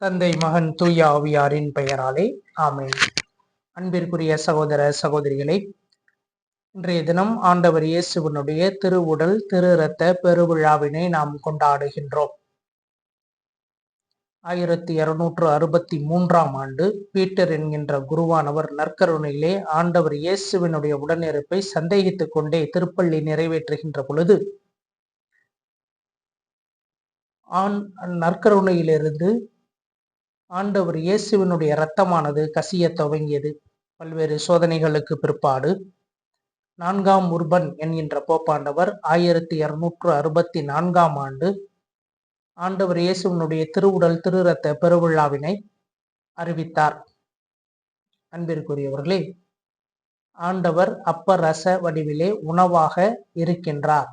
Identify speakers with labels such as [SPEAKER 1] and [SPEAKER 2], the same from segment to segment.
[SPEAKER 1] தந்தை மகன் தூய ஆவியாரின் பெயராலே ஆமென். அன்பிற்குரிய சகோதர சகோதரிகளை, இன்றைய தினம் ஆண்டவர் இயேசுவினுடைய திருவுடல் திரு இரத்த பெருவிழாவினை நாம் கொண்டாடுகின்றோம். 1263 ஆண்டு பீட்டர் என்கின்ற குருவானவர் நற்கருணையிலே ஆண்டவர் இயேசுவினுடைய உடனிருப்பை சந்தேகித்துக் கொண்டே திருப்பள்ளி நிறைவேற்றுகின்ற பொழுது நற்கருணையிலிருந்து ஆண்டவர் இயேசுவினுடைய இரத்தமானது கசிய துவங்கியது. பல்வேறு சோதனைகளுக்கு பிற்பாடு 4ஆம் உர்பன் என்கின்ற போப்பாண்டவர் 1264 ஆண்டு ஆண்டவர் இயேசுவினுடைய திருவுடல் திரு இரத்த பெருவிழாவினை அறிவித்தார். அன்பிற்குரியவர்களே, ஆண்டவர் அப்ப ரச வடிவிலே உணவாக இருக்கின்றார்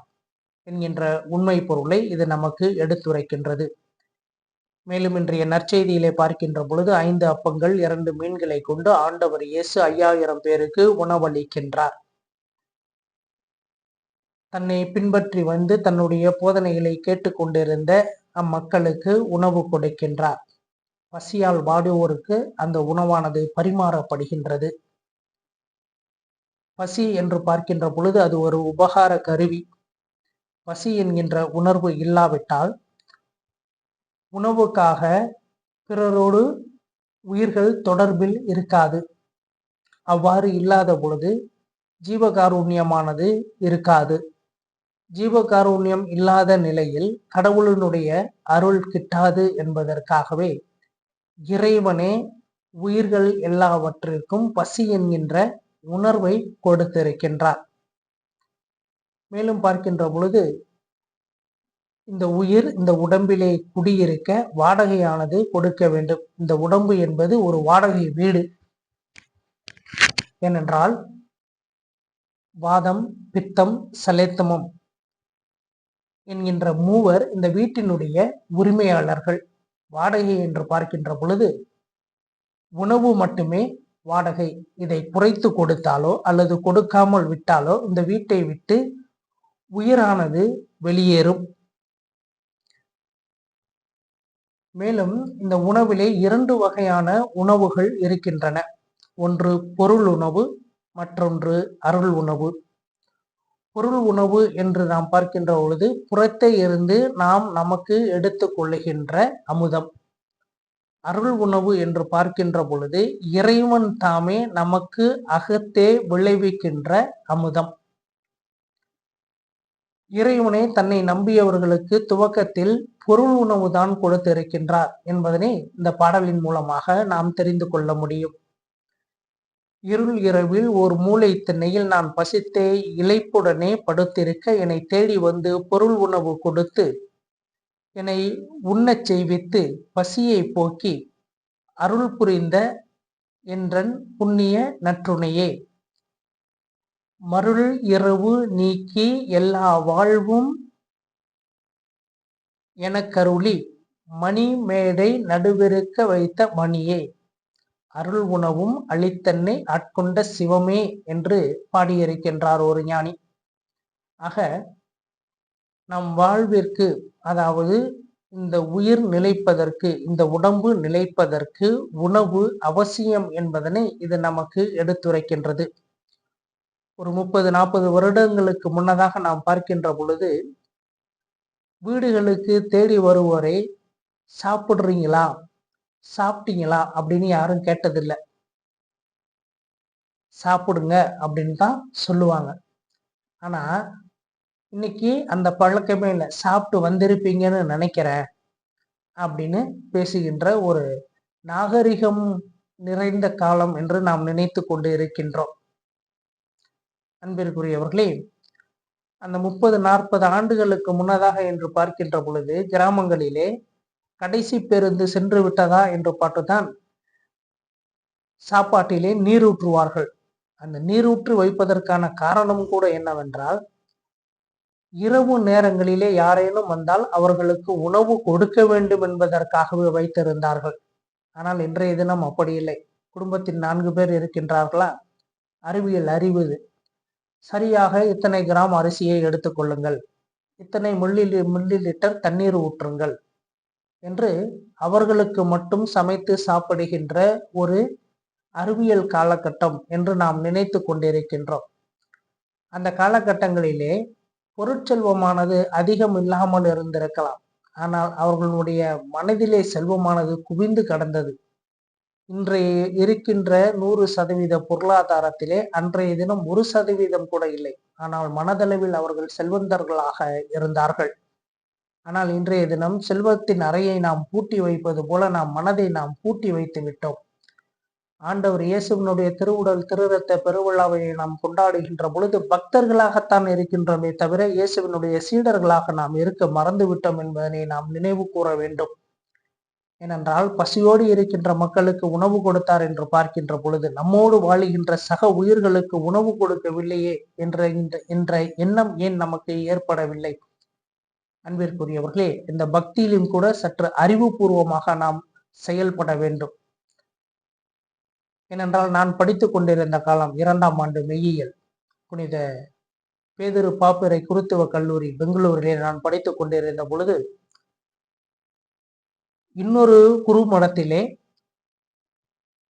[SPEAKER 1] என்கின்ற உண்மை பொருளை இது நமக்கு எடுத்துரைக்கின்றது. மேலும் இன்றைய நற்செய்தியிலே பார்க்கின்ற பொழுது 5 அப்பங்கள் 2 மீன்களை கொண்டு ஆண்டவர் இயேசு 5000 பேருக்கு உணவளிக்கின்றார். தன்னை பின்பற்றி வந்து தன்னுடைய போதனைகளை கேட்டுக்கொண்டிருந்த அம்மக்களுக்கு உணவு கொடுக்கின்றார். பசியால் வாடுவோருக்கு அந்த உணவானது பரிமாறப்படுகின்றது. பசி என்று பார்க்கின்ற பொழுது அது ஒரு உபகார கருவி. பசி என்கின்ற உணர்வு இல்லாவிட்டால் உணவுக்காக பிறரோடு உயிர்கள் தொடர்பில் இருக்காது. அவ்வாறு இல்லாத பொழுது ஜீவகாருண்யமானது இருக்காது. ஜீவகாருண்யம் இல்லாத நிலையில் கடவுளினுடைய அருள் கிட்டாது என்பதற்காகவே இறைவனே உயிர்கள் எல்லாவற்றிற்கும் பசி என்கின்ற உணர்வை கொடுத்திருக்கின்றார். மேலும் பார்க்கின்ற பொழுது இந்த உயிர் இந்த உடம்பிலே குடியிருக்க வாடகையானது கொடுக்க வேண்டும். இந்த உடம்பு என்பது ஒரு வாடகை வீடு. ஏனென்றால் வாதம், பித்தம், சலேத்தமம் என்கின்ற மூவர் இந்த வீட்டினுடைய உரிமையாளர்கள். வாடகை என்று பார்க்கின்ற பொழுது உணவு மட்டுமே வாடகை. இதை குறைத்து கொடுத்தாலோ அல்லது கொடுக்காமல் விட்டாலோ இந்த வீட்டை விட்டு உயிரானது வெளியேறும். மேலும் இந்த உணவிலே 2 வகையான உணவுகள் இருக்கின்றன. ஒன்று பொருள் உணவு, மற்றொன்று அருள் உணவு. பொருள் உணவு என்று நாம் பார்க்கின்ற பொழுது புறத்தே இருந்து நாம் நமக்கு எடுத்துக் கொள்ளுகின்ற அமுதம். அருள் உணவு என்று பார்க்கின்ற பொழுது இறைவன் தாமே நமக்கு அகத்தே விளைவிக்கின்ற அமுதம். இறைவனை தன்னை நம்பியவர்களுக்கு துவக்கத்தில் பொருள் உணவு தான் கொடுத்திருக்கின்றார் என்பதனை இந்த பாடலின் மூலமாக நாம் தெரிந்து கொள்ள முடியும். இருள் இரவில் ஒரு மூலை திண்ணையில் நான் பசித்தே இளைப்புடனே படுத்திருக்க என்னை தேடி வந்து பொருள் உணவு கொடுத்து என்னை உண்ணச் செய்வித்து பசியை போக்கி அருள் புரிந்த என்றன் புண்ணிய நற்றுணையே. மருள் இரவு நீக்கி எல்லா வாழ்வும் எனக்கருளி மணி மேடை நடுவிருக்க வைத்த மணியே. அருள் உணவும் அளித்தன்னை ஆட்கொண்ட சிவமே என்று பாடியிருக்கின்றார் ஒரு ஞானி. ஆக நம் வாழ்விற்கு, அதாவது இந்த உயிர் நிலைப்பதற்கு, இந்த உடம்பு நிலைப்பதற்கு உணவு அவசியம் என்பதனை இது நமக்கு எடுத்துரைக்கின்றது. ஒரு 30-40 வருடங்களுக்கு முன்னதாக நாம் பார்க்கின்ற பொழுது வீடுகளுக்கு தேடி வருவோரை சாப்பிடுறீங்களா, சாப்பிட்டீங்களா அப்படின்னு யாரும் கேட்டதில்லை. சாப்பிடுங்க அப்படின்னு தான் சொல்லுவாங்க. ஆனா இன்னைக்கு அந்த பழக்கமே இல்லை. சாப்பிட்டு வந்திருப்பீங்கன்னு நினைக்கிறேன் அப்படின்னு பேசுகின்ற ஒரு நாகரிகம் நிறைந்த காலம் என்று நாம் நினைத்து கொண்டு இருக்கின்றோம். அன்பிற்குரியவர்களே, அந்த 30-40 ஆண்டுகளுக்கு முன்னதாக என்று பார்க்கின்ற பொழுது கிராமங்களிலே கடைசி பேருந்து சென்று விட்டதா என்று பார்த்துதான் சாப்பாட்டிலே நீரூற்றுவார்கள். அந்த நீரூற்று வைப்பதற்கான காரணம் கூட என்னவென்றால், இரவு நேரங்களிலே யாரேனும் வந்தால் அவர்களுக்கு உணவு கொடுக்க வேண்டும் என்பதற்காகவே வைத்திருந்தார்கள். ஆனால் இன்றைய தினம் அப்படி இல்லை. குடும்பத்தில் 4 பேர் இருக்கின்றார்களா, அறிவியல் அறிவுது, சரியாக இத்தனை கிராம் அரிசியை எடுத்துக்கொள்ளுங்கள், இத்தனை மில்லி லிட்டர் தண்ணீர் ஊற்றுங்கள் என்று அவர்களுக்கு மட்டும் சமைத்து சாப்பிடுகின்ற ஒரு அறிவியல் காலகட்டம் என்று நாம் நினைத்து கொண்டிருக்கின்றோம். அந்த காலகட்டங்களிலே பொருட்செல்வமானது அதிகம் இல்லாமல் இருந்திருக்கலாம். ஆனால் அவர்களுடைய மனதிலே செல்வமானது குவிந்து கடந்தது. இன்றைய இருக்கின்ற 100% பொருளாதாரத்திலே அன்றைய தினம் 1% கூட இல்லை. ஆனால் மனதளவில் அவர்கள் செல்வந்தர்களாக இருந்தார்கள். ஆனால் இன்றைய தினம் செல்வத்தின் அறையை நாம் பூட்டி வைப்பது போல மனதை நாம் பூட்டி வைத்து விட்டோம். ஆண்டவர் இயேசுவினுடைய திருவுடல் திருரத்த பெருவிழாவை நாம் கொண்டாடுகின்ற பொழுது பக்தர்களாகத்தான் இருக்கின்றோமே தவிர இயேசுவினுடைய சீடர்களாக நாம் இருக்க மறந்து விட்டோம் என்பதனை நாம் நினைவு கூற வேண்டும். ஏனென்றால் பசியோடு இருக்கின்ற மக்களுக்கு உணவு கொடுத்தார் என்று பார்க்கின்ற பொழுது நம்மோடு வாழுகின்ற சக உயிர்களுக்கு உணவு கொடுக்கவில்லையே என்ற எண்ணம் ஏன் நமக்கு ஏற்படவில்லை? அன்பிற்குரியவர்களே, இந்த பக்தியிலும் கூட சற்று அறிவுபூர்வமாக நாம் செயல்பட வேண்டும். ஏனென்றால் நான் படித்துக் கொண்டிருந்த காலம் 2ஆம் ஆண்டு மெய்யியல், புனித பேதுரு பாப்பிரை குருத்துவ கல்லூரி பெங்களூரிலே நான் படித்துக் கொண்டிருந்த பொழுது இன்னொரு குறுமடத்திலே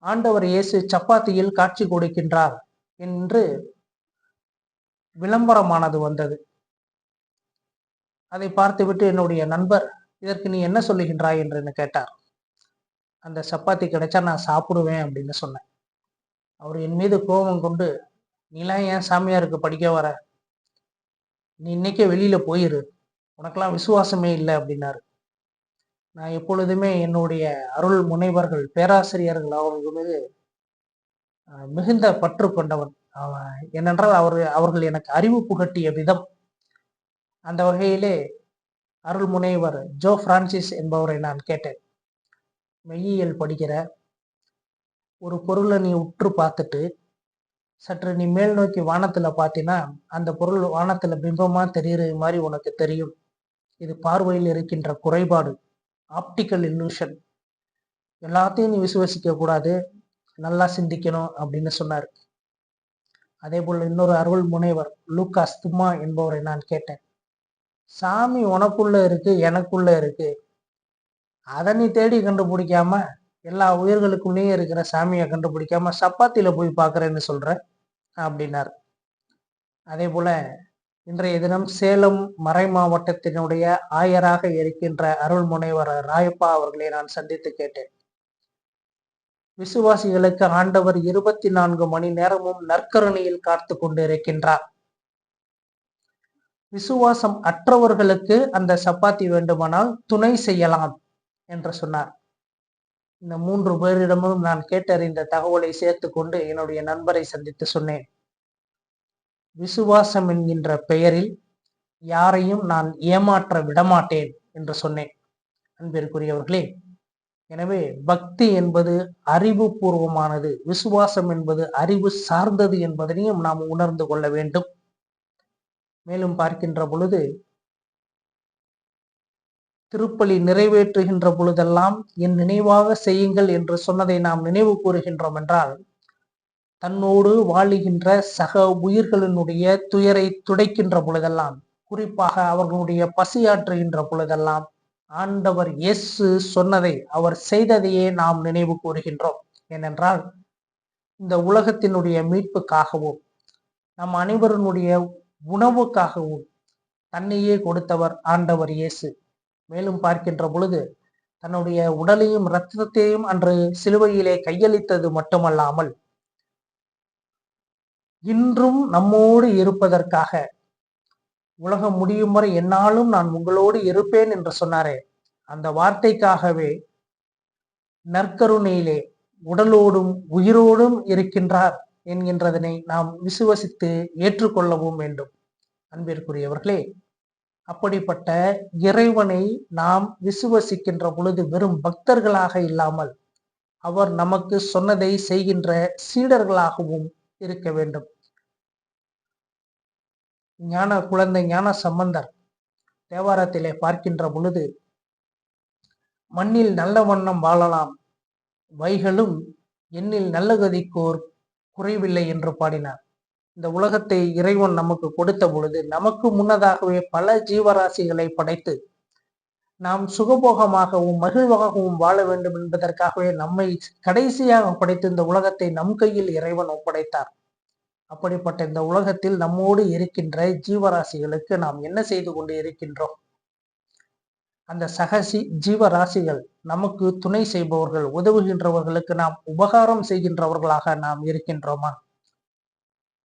[SPEAKER 1] ஆண்டவர் இயேசு சப்பாத்தியில் காட்சி கொடுக்கின்றார் என்று விளம்பரமானது வந்தது. அதை பார்த்துவிட்டு என்னுடைய நண்பர், இதற்கு நீ என்ன சொல்லுகின்றாய் என்று என்ன கேட்டார். அந்த சப்பாத்தி கிடைச்சா நான் சாப்பிடுவேன் அப்படின்னு சொன்னேன். அவர் என் மீது கோபம் கொண்டு, நீலாம் ஏன் சாமியாருக்கு படிக்க வர, நீ இன்னைக்கே வெளியில போயிரு, உனக்கெல்லாம் விசுவாசமே இல்லை அப்படின்னாரு. நான் எப்பொழுதுமே என்னுடைய அருள் முனைவர்கள் பேராசிரியர்கள் அவர்கள் மீது மிகுந்த பற்று கொண்டவன். ஏனென்றால் அவர்கள் எனக்கு அறிவு புகட்டிய விதம். அந்த வகையிலே அருள் முனைவர் ஜோ பிரான்சிஸ் என்பவரை நான் கேட்டேன், மெய்யியல் படிக்கிற ஒரு பொருளை நீ உற்று பார்த்துட்டு சற்று நீ மேல் நோக்கி வானத்துல பார்த்தீங்கன்னா அந்த பொருள் வானத்துல பிம்பமா தெரியுறது மாதிரி உனக்கு தெரியும். இது பார்வையில் இருக்கின்ற குறைபாடு, ஆப்டிக்கல் இல்லூஷன். எல்லாத்தையும் நீ விசுவசிக்க கூடாது, நல்லா சிந்திக்கணும் அப்படின்னு சொன்னார். அதே போல் இன்னொரு அருள் முனைவர் லூகாஸ் தும்மா என்பவரை நான் கேட்டேன், சாமி உனக்குள்ள இருக்கு, எனக்குள்ள இருக்கு, அதை நீ தேடி கண்டுபிடிக்காம எல்லா உயிர்களுக்குள்ளேயும் இருக்கிற சாமியை கண்டுபிடிக்காம சப்பாத்தியில போய் பார்க்கறேன்னு சொல்ற அப்படின்னார். அதே போல இன்றைய தினம் சேலம் மறை மாவட்டத்தினுடைய ஆயராக இருக்கின்ற அருள் முனைவர் ராயப்பா அவர்களை நான் சந்தித்து கேட்டேன், விசுவாசிகளுக்கு ஆண்டவர் 24 மணி நேரமும் நற்கருணையில் காத்து கொண்டு இருக்கின்றார். விசுவாசம் அற்றவர்களுக்கு அந்த சப்பாத்தி வேண்டுமானால் துணை செய்யலாம் என்று சொன்னார். இந்த 3 பேரிடமும் நான் கேட்டறிந்த தகவலை சேர்த்து கொண்டு என்னுடைய நண்பரை சந்தித்து சொன்னேன், விசுவாசம் என்கின்ற பெயரில் யாரையும் நான் ஏமாற்ற விடமாட்டேன் என்று சொன்னேன். அன்பிற்குரியவர்களே, எனவே பக்தி என்பது அறிவு பூர்வமானது, விசுவாசம் என்பது அறிவு சார்ந்தது என்பதனையும் நாம் உணர்ந்து கொள்ள வேண்டும். மேலும் பார்க்கின்ற பொழுது திருப்பலி நிறைவேற்றுகின்ற பொழுதெல்லாம் என் நினைவாக செய்யுங்கள் என்று சொன்னதை நாம் நினைவு கூறுகின்றோம் என்றால், தன்னோடு வாழுகின்ற சக உயிர்களினுடைய துயரை துடைக்கின்ற பொழுதெல்லாம், குறிப்பாக அவர்களுடைய பசியாற்றுகின்ற பொழுதெல்லாம் ஆண்டவர் இயேசு சொன்னதை, அவர் செய்ததையே நாம் நினைவு கூறுகின்றோம். ஏனென்றால் இந்த உலகத்தினுடைய மீட்புக்காகவும் நம் அனைவருடைய உணவுக்காகவும் தன்னையே கொடுத்தவர் ஆண்டவர் இயேசு. மேலும் பார்க்கின்ற பொழுது தன்னுடைய உடலையும் இரத்தத்தையும் அன்று சிலுவையிலே கையளித்தது மட்டுமல்லாமல் இன்றும் நம்மோடு இருப்பதற்காக, உலகம் முடியும் வரை என்னாலும் நான் உங்களோடு இருப்பேன் என்று சொன்னாரே, அந்த வார்த்தைக்காகவே நற்கருணையிலே உடலோடும் உயிரோடும் இருக்கின்றார் என்கின்றதனை நாம் விசுவசித்து ஏற்றுக்கொள்ளவும் வேண்டும். அன்பிற்குரியவர்களே, அப்படிப்பட்ட இறைவனை நாம் விசுவசிக்கின்ற பொழுது வெறும் பக்தர்களாக இல்லாமல் அவர் நமக்கு சொன்னதை செய்கின்ற சீடர்களாகவும் இருக்க வேண்டும். குழந்தை ஞான சம்பந்தர் தேவாரத்திலே பார்க்கின்ற பொழுது, மண்ணில் நல்ல வண்ணம் வாழலாம் வைகளும் எண்ணில் நல்ல கதிக்கோர் குறைவில்லை என்று பாடினார். இந்த உலகத்தை இறைவன் நமக்கு கொடுத்த பொழுது நமக்கு முன்னதாகவே பல ஜீவராசிகளை படைத்து நாம் சுகபோகமாகவும் மகிழ்வாகவும் வாழ வேண்டும் என்பதற்காகவே நம்மை கடைசியாக படைத்து இந்த உலகத்தை நம் கையில் இறைவன் ஒப்படைத்தார். அப்படிப்பட்ட இந்த உலகத்தில் நம்மோடு இருக்கின்ற ஜீவராசிகளுக்கு நாம் என்ன செய்து கொண்டு இருக்கின்றோம்? அந்த ஜீவராசிகள் நமக்கு துணை செய்பவர்கள், உதவுகின்றவர்களுக்கு நாம் உபகாரம் செய்கின்றவர்களாக நாம் இருக்கின்றோமா?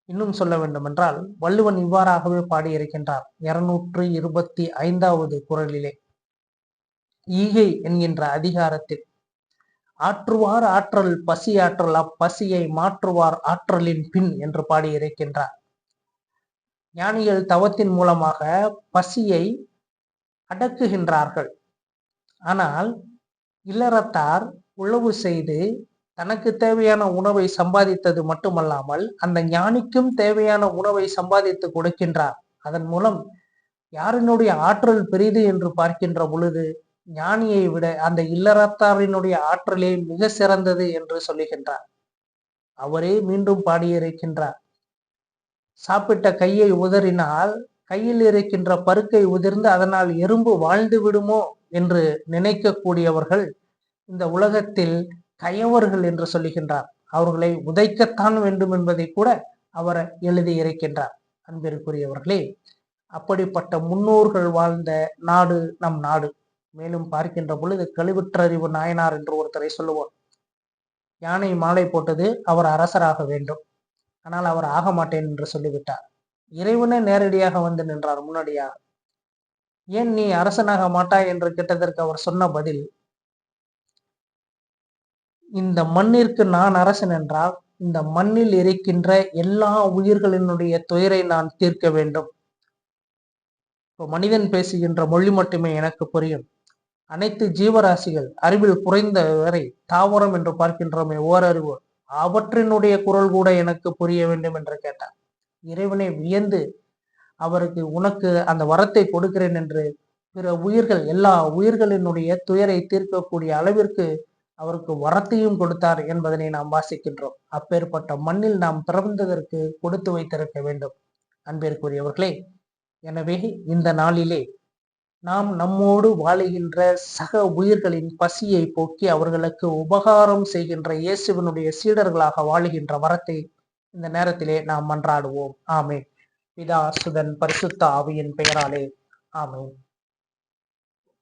[SPEAKER 1] இன்னும் சொல்ல வேண்டுமென்றால் வள்ளுவன் இவ்வாறாகவே பாடியிருக்கின்றார் 225வது குறளிலே, ஈகை என்கின்ற அதிகாரத்தில், ஆற்றுவார் ஆற்றல் பசி ஆற்றல் அப்பசியை மாற்றுவார் ஆற்றலின் பின் என்று பாடியிருக்கின்றார். ஞானிகள் தவத்தின் மூலமாக பசியை அடக்குகின்றார்கள். ஆனால் இல்லறத்தார் உழவு செய்து தனக்கு தேவையான உணவை சம்பாதித்தது மட்டுமல்லாமல் அந்த ஞானிக்கும் தேவையான உணவை சம்பாதித்து கொடுக்கின்றார். அதன் மூலம் யாரினுடைய ஆற்றல் பெரிது என்று பார்க்கின்ற பொழுது ஞானியை விட அந்த இல்லறத்தாரினுடைய ஆற்றலே மிக சிறந்தது என்று சொல்லுகின்றார். அவரே மீண்டும் பாடியிருக்கின்றார், சாப்பிட்ட கையை உதறினால் கையில் இருக்கின்ற பருக்கை உதிர்ந்து அதனால் எறும்பு வாழ்ந்து விடுமோ என்று நினைக்கக்கூடியவர்கள் இந்த உலகத்தில் கயவர்கள் என்று சொல்லுகின்றார். அவர்களை உதைக்கத்தான் வேண்டும் என்பதை கூட அவர் எழுதியிருக்கின்றார். அன்பிற்குரியவர்களே, அப்படிப்பட்ட முன்னோர்கள் வாழ்ந்த நாடு நம் நாடு. மேலும் பார்க்கின்ற பொழுது கழிவுற்றறிவு நாயனார் என்று ஒருத்தரை சொல்லுவோம். யானை மாலை போட்டது அவர் அரசராக வேண்டும், ஆனால் அவர் ஆக மாட்டேன் என்று சொல்லிவிட்டார். இறைவனே நேரடியாக வந்து நின்றார் முன்னாடியாக. ஏன் நீ அரசனாக மாட்டாய் என்று கேட்டதற்கு அவர் சொன்ன பதில், இந்த மண்ணிற்கு நான் அரசன் என்றால் இந்த மண்ணில் இருக்கின்ற எல்லா உயிர்களினுடைய துயரை நான் தீர்க்க வேண்டும். இப்போ மனிதன் பேசுகின்ற மொழி மட்டுமே எனக்கு புரியும். அனைத்து ஜீவராசிகள் அறிவில் குறைந்த வரை தாவரம் என்று பார்க்கின்றோமே ஓரறிவு, அவற்றினுடைய குரல் கூட எனக்கு புரிய வேண்டும் என்று கேட்டார். இறைவனை வியந்து அவருக்கு உனக்கு அந்த வரத்தை கொடுக்கிறேன் என்று பிற உயிர்கள் எல்லா உயிர்களினுடைய துயரை தீர்க்கக்கூடிய அளவிற்கு அவருக்கு வரத்தையும் கொடுத்தார் என்பதனை நாம் வாசிக்கின்றோம். அப்பேற்பட்ட மண்ணில் நாம் பிறந்ததற்கு கொடுத்து வைத்திருக்க வேண்டும். அன்பிற்குரியவர்களே, எனவே இந்த நாளிலே நாம் நம்மோடு வாழுகின்ற சக உயிர்களின் பசியை போக்கி அவர்களுக்கு உபகாரம் செய்கின்ற இயேசுவினுடைய சீடர்களாக வாழுகின்ற வரத்தை இந்த நேரத்திலே நாம் மன்றாடுவோம். ஆமென். பிதா சுதன் பரிசுத்த ஆவியின் பெயராலே ஆமென்.